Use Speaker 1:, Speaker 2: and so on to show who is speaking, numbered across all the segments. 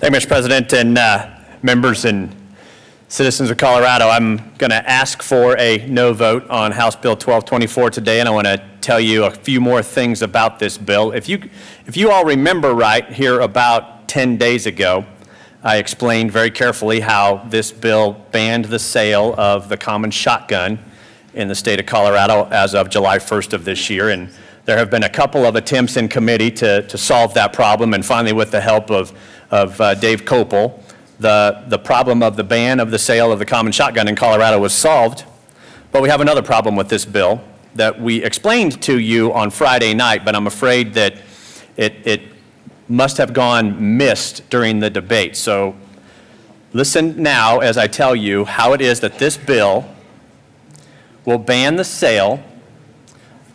Speaker 1: Thank you, Mr. President, and members and citizens of Colorado. I'm going to ask for a no vote on House Bill 1224 today, and I want to tell you a few more things about this bill. If you all remember right, here about 10 days ago, I explained very carefully how this bill banned the sale of the common shotgun in the state of Colorado as of July 1st of this year. And there have been a couple of attempts in committee to solve that problem, and finally with the help of Dave Kopel, the problem of the ban of the sale of the common shotgun in Colorado was solved. But we have another problem with this bill that we explained to you on Friday night, but I'm afraid that it must have gone missed during the debate. So listen now as I tell you how it is that this bill will ban the sale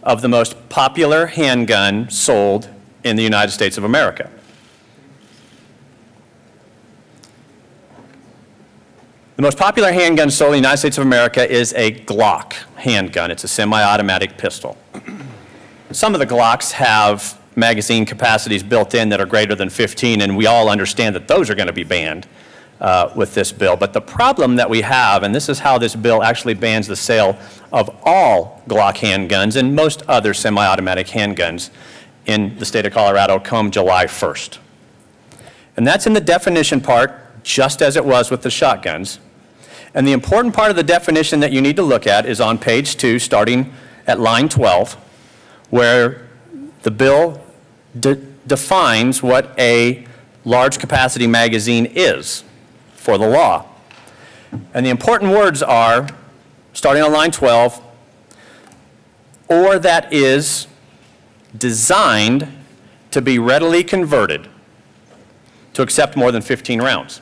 Speaker 1: of the most popular handgun sold in the United States of America. The most popular handgun sold in the United States of America is a Glock handgun. It's a semi-automatic pistol. Some of the Glocks have magazine capacities built in that are greater than 15, and we all understand that those are going to be banned with this bill. But the problem that we have, and this is how this bill actually bans the sale of all Glock handguns and most other semi-automatic handguns in the state of Colorado come July 1st. And that's in the definition part, just as it was with the shotguns. And the important part of the definition that you need to look at is on page 2, starting at line 12, where the bill defines what a large capacity magazine is for the law. And the important words are, starting on line 12, or that is designed to be readily converted to accept more than 15 rounds.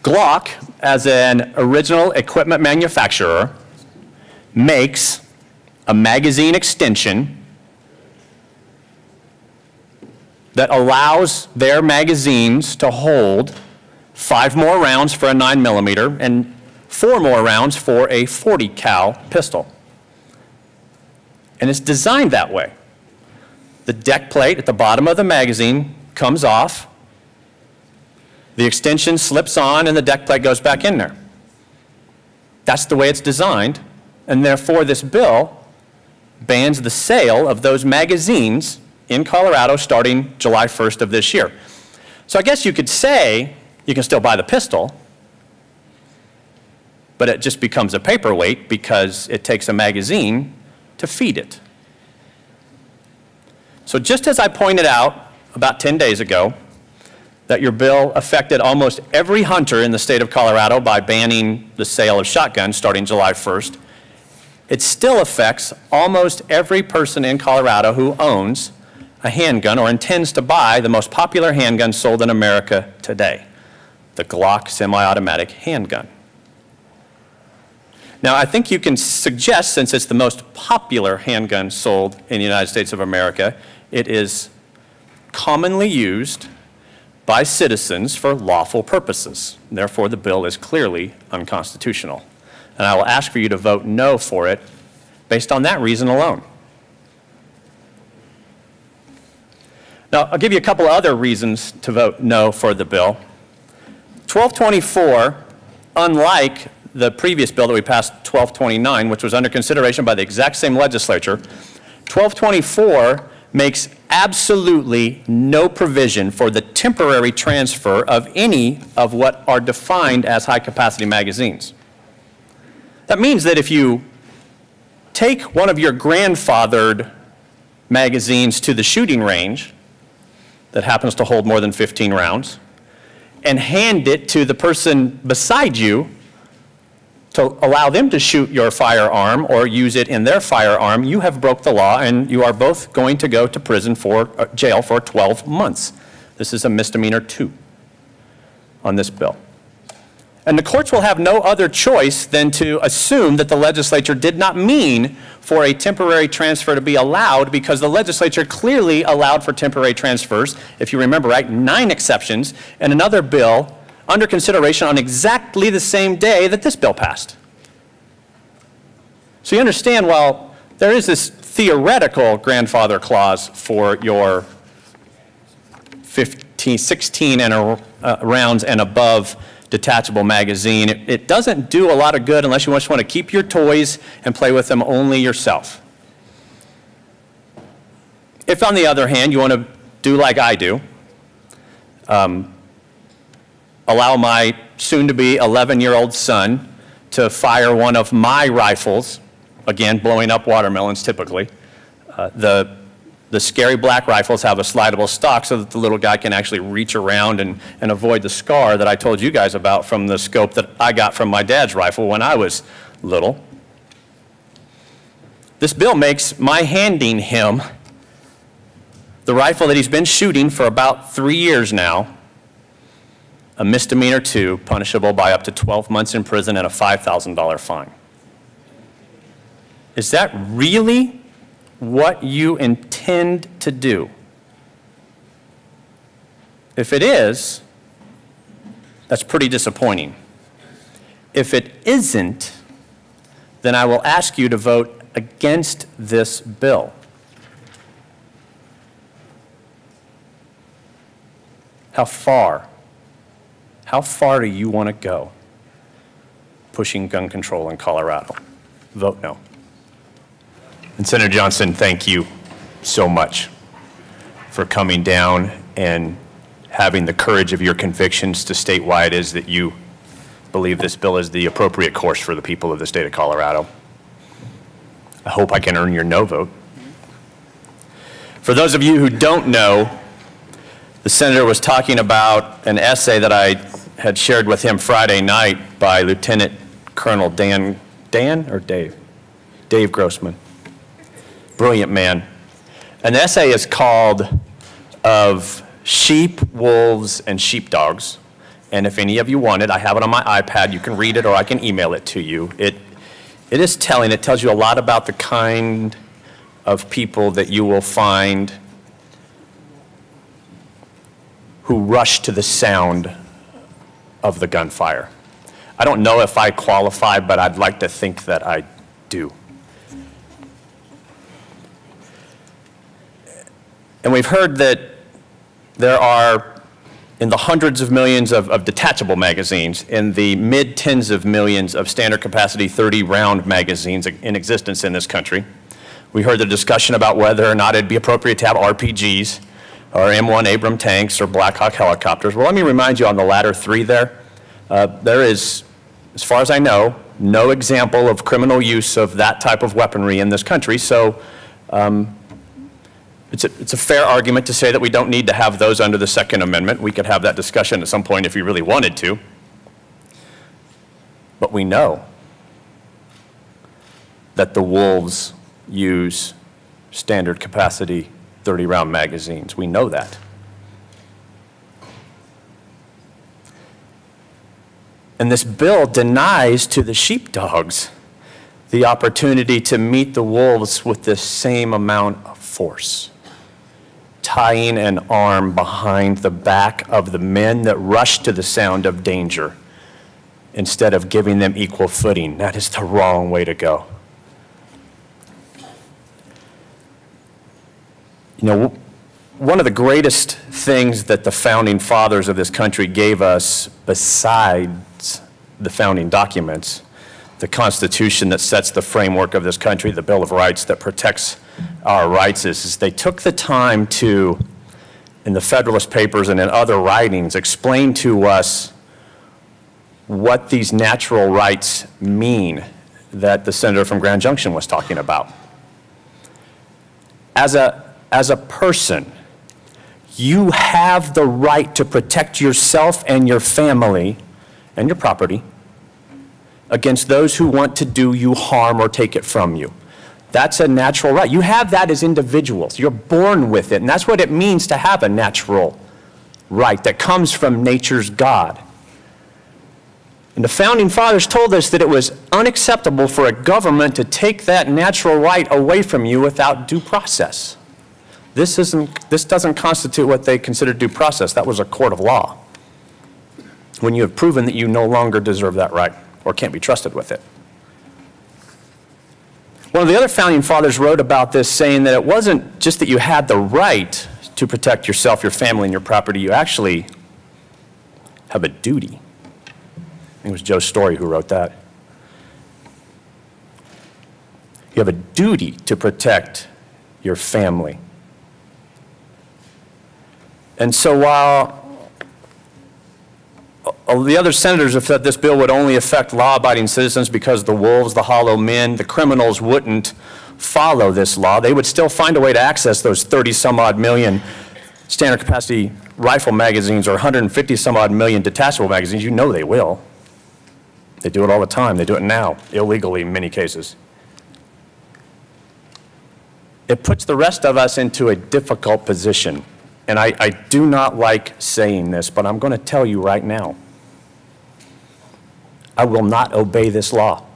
Speaker 1: Glock, as an original equipment manufacturer, makes a magazine extension that allows their magazines to hold 5 more rounds for a 9mm and 4 more rounds for a 40 cal pistol. And it's designed that way. The deck plate at the bottom of the magazine comes off, the extension slips on, and the deck plate goes back in there. That's the way it's designed, and therefore this bill bans the sale of those magazines in Colorado starting July 1st of this year. So I guess you could say you can still buy the pistol, but it just becomes a paperweight because it takes a magazine to feed it. So just as I pointed out about 10 days ago, that your bill affected almost every hunter in the state of Colorado by banning the sale of shotguns starting July 1st, it still affects almost every person in Colorado who owns a handgun or intends to buy the most popular handgun sold in America today, the Glock semi-automatic handgun. Now, I think you can suggest, since it's the most popular handgun sold in the United States of America, it is commonly used by citizens for lawful purposes. Therefore, the bill is clearly unconstitutional. And I will ask for you to vote no for it based on that reason alone. Now, I'll give you a couple other reasons to vote no for the bill. 1224, unlike the previous bill that we passed, 1229, which was under consideration by the exact same legislature, 1224 makes absolutely no provision for the temporary transfer of any of what are defined as high-capacity magazines. That means that if you take one of your grandfathered magazines to the shooting range that happens to hold more than 15 rounds and hand it to the person beside you to allow them to shoot your firearm or use it in their firearm, you have broke the law and you are both going to go to prison for jail for 12 months. This is a misdemeanor 2 on this bill. And the courts will have no other choice than to assume that the legislature did not mean for a temporary transfer to be allowed, because the legislature clearly allowed for temporary transfers, if you remember right, 9 exceptions, and another bill under consideration on exactly the same day that this bill passed. So you understand, while there is this theoretical grandfather clause for your 15 16 rounds and above detachable magazine. It doesn't do a lot of good unless you just want to keep your toys and play with them only yourself. If, on the other hand, you want to do like I do, allow my soon-to-be 11-year-old son to fire one of my rifles, again, blowing up watermelons typically. The scary black rifles have a slidable stock so that the little guy can actually reach around and avoid the scar that I told you guys about from the scope that I got from my dad's rifle when I was little. This bill makes my handing him the rifle that he's been shooting for about 3 years now a misdemeanor 2, punishable by up to 12 months in prison and a $5,000 fine. Is that really what you intend to do? If it is, that's pretty disappointing. If it isn't, then I will ask you to vote against this bill. How far do you want to go pushing gun control in Colorado? Vote no. And Senator Johnson, thank you so much for coming down and having the courage of your convictions to state why it is that you believe this bill is the appropriate course for the people of the state of Colorado. I hope I can earn your no vote. For those of you who don't know, the senator was talking about an essay that I had shared with him Friday night by Lieutenant Colonel Dave Grossman. Brilliant man. And the essay is called Of Sheep, Wolves, and Sheepdogs. And if any of you want it, I have it on my iPad. You can read it or I can email it to you. It is telling. It tells you a lot about the kind of people that you will find who rush to the sound of the gunfire. I don't know if I qualify, but I'd like to think that I do. And we've heard that there are, in the hundreds of millions of detachable magazines, in the mid-tens of millions of standard capacity 30-round magazines in existence in this country. We heard the discussion about whether or not it'd be appropriate to have RPGs or M1 Abrams tanks or Black Hawk helicopters. Well, let me remind you on the latter three there is, as far as I know, no example of criminal use of that type of weaponry in this country. So it's a fair argument to say that we don't need to have those under the Second Amendment. We could have that discussion at some point if we really wanted to. But we know that the wolves use standard capacity 30-round magazines. We know that. And this bill denies to the sheepdogs the opportunity to meet the wolves with the same amount of force, tying an arm behind the back of the men that rush to the sound of danger instead of giving them equal footing. That is the wrong way to go. You know, one of the greatest things that the founding fathers of this country gave us, besides the founding documents, the Constitution that sets the framework of this country, the Bill of Rights that protects our rights, is they took the time to, in the Federalist Papers and in other writings, explain to us what these natural rights mean that the senator from Grand Junction was talking about. As a person, you have the right to protect yourself and your family and your property against those who want to do you harm or take it from you. That's a natural right. You have that as individuals. You're born with it, and that's what it means to have a natural right that comes from nature's God. And the founding fathers told us that it was unacceptable for a government to take that natural right away from you without due process. This doesn't constitute what they considered due process. That was a court of law, when you have proven that you no longer deserve that right or can't be trusted with it. One of the other founding fathers wrote about this, saying that it wasn't just that you had the right to protect yourself, your family, and your property, you actually have a duty. I think it was Joe Story who wrote that. You have a duty to protect your family. And so while the other senators have said this bill would only affect law-abiding citizens because the wolves, the hollow men, the criminals wouldn't follow this law, they would still find a way to access those 30-some-odd million standard capacity rifle magazines or 150-some-odd million detachable magazines. You know they will. They do it all the time. They do it now, illegally in many cases. It puts the rest of us into a difficult position. And I do not like saying this, but I'm going to tell you right now. I will not obey this law.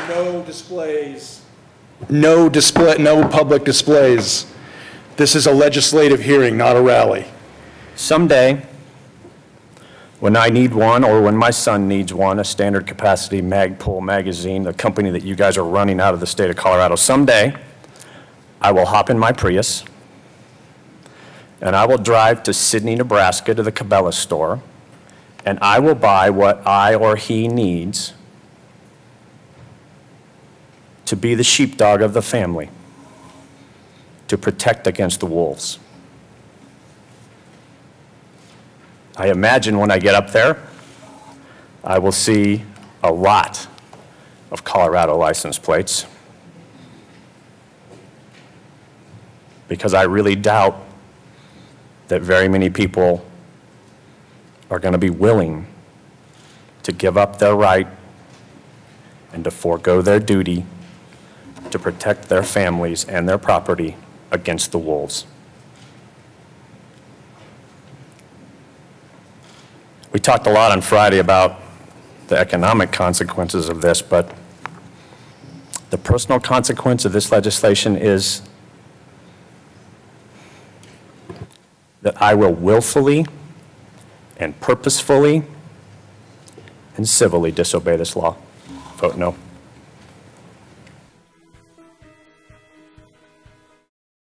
Speaker 2: No displays. No public displays. This is a legislative hearing, not a rally.
Speaker 1: Someday, when I need one or when my son needs one, a standard capacity Magpul magazine, the company that you guys are running out of the state of Colorado, someday I will hop in my Prius and I will drive to Sidney, Nebraska to the Cabela store and I will buy what I or he needs to be the sheepdog of the family, to protect against the wolves. I imagine when I get up there, I will see a lot of Colorado license plates, because I really doubt that very many people are going to be willing to give up their right and to forego their duty to protect their families and their property against the wolves. We talked a lot on Friday about the economic consequences of this, but the personal consequence of this legislation is that I will willfully and purposefully and civilly disobey this law. Vote no.